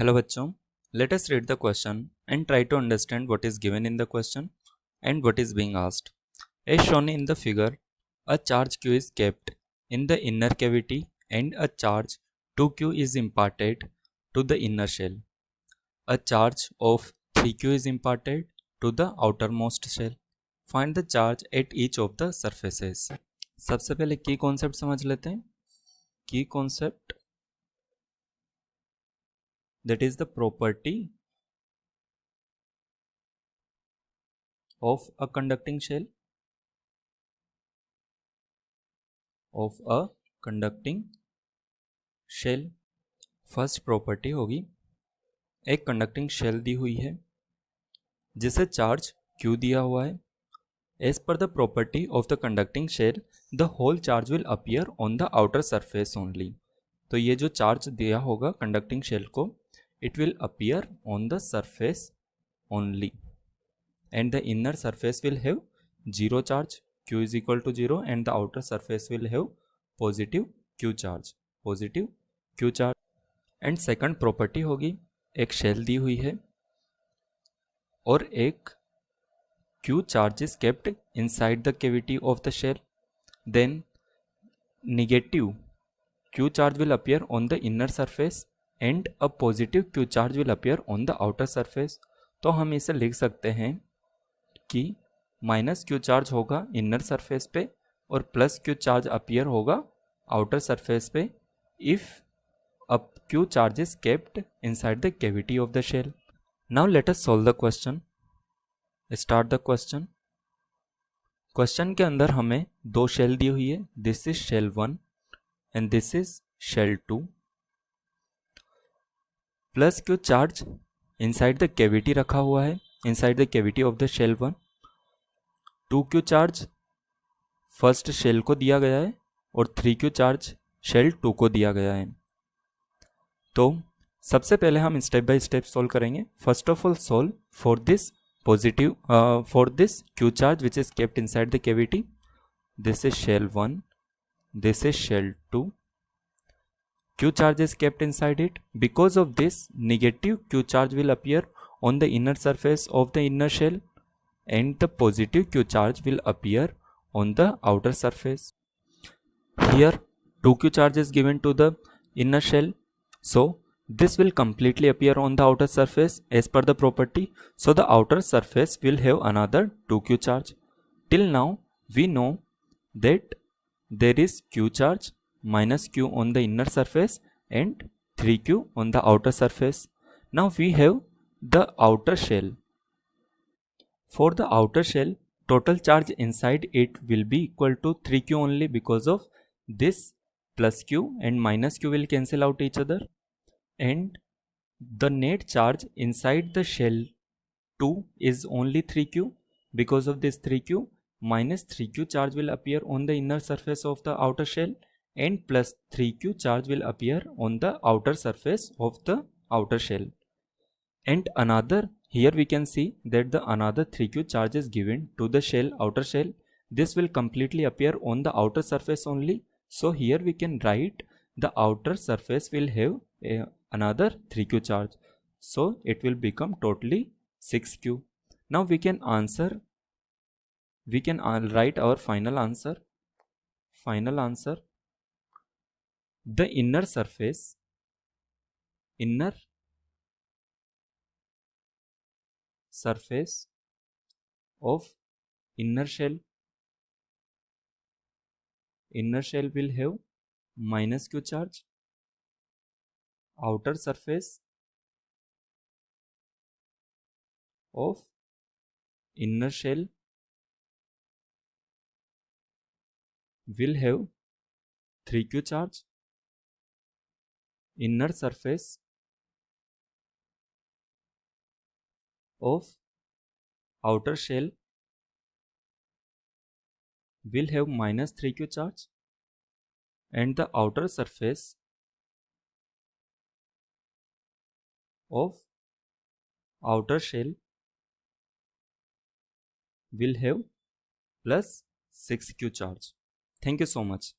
Hello बच्चों, let us read the question and try to understand what is given in the question and what is being asked. As shown in the figure, a charge Q is kept in the inner cavity and a charge 2Q is imparted to the inner shell. A charge of 3Q is imparted to the outermost shell. Find the charge at each of the surfaces. सबसे पहले की concept समझ लेते हैं. की concept, that is the property of a conducting shell first property होगी, एक conducting shell दी हुई है जिसे चार्ज Q दिया हुआ है. As per the property of the conducting shell the whole charge will appear on the outer surface only. तो ये जो चार्ज दिया होगा कंडक्टिंग शेल को, it will appear on the surface only and the inner surface will have zero charge, Q is equal to 0, and the outer surface will have positive Q charge. And second property होगी, एक shell दी हुई है और एक Q charge is kept inside the cavity of the shell. Then negative Q charge will appear on the inner surface and a positive Q charge will appear on the outer surface. तो हम इसे लिख सकते हैं कि minus Q charge होगा inner surface पे और प्लस Q चार्ज अपीयर होगा आउटर सरफेस पे if a Q charge is kept inside the cavity of the shell. Now let us solve the question. Start the question. Question के अंदर हमें दो shell दी हुई है, this is shell 1 and this is shell 2. Plus Q charge inside the cavity रखा हुआ है, inside the cavity of the shell 1. 2Q charge first shell को दिया गया है और 3Q चार्ज शेल 2 को दिया गया है. तो सबसे पहले हम स्टेप बाय स्टेप सोल्व करेंगे. First of all solve for this positive for this Q charge which is kept inside the cavity. This is shell 1, this is shell 2. Q charge is kept inside it. Because of this, negative Q charge will appear on the inner surface of the inner shell and the positive Q charge will appear on the outer surface. Here 2Q charge is given to the inner shell, so this will completely appear on the outer surface as per the property. So the outer surface will have another 2Q charge. Till now we know that there is Q charge minus Q on the inner surface and 3Q on the outer surface. Now we have the outer shell. For the outer shell, total charge inside it will be equal to 3Q only, because of this plus Q and minus Q will cancel out each other, and the net charge inside the shell 2 is only 3Q. Because of this 3Q, minus 3Q charge will appear on the inner surface of the outer shell and plus 3Q charge will appear on the outer surface of the outer shell. And another, here we can see that the another 3Q charge is given to the shell, outer shell. This will completely appear on the outer surface only. So here we can write the outer surface will have another 3Q charge. So it will become totally 6Q. Now we can write our final answer. The inner surface of inner shell will have minus Q charge. Outer surface of inner shell will have 3Q charge. Inner surface of outer shell will have minus 3Q charge, and the outer surface of outer shell will have plus 6Q charge. Thank you so much.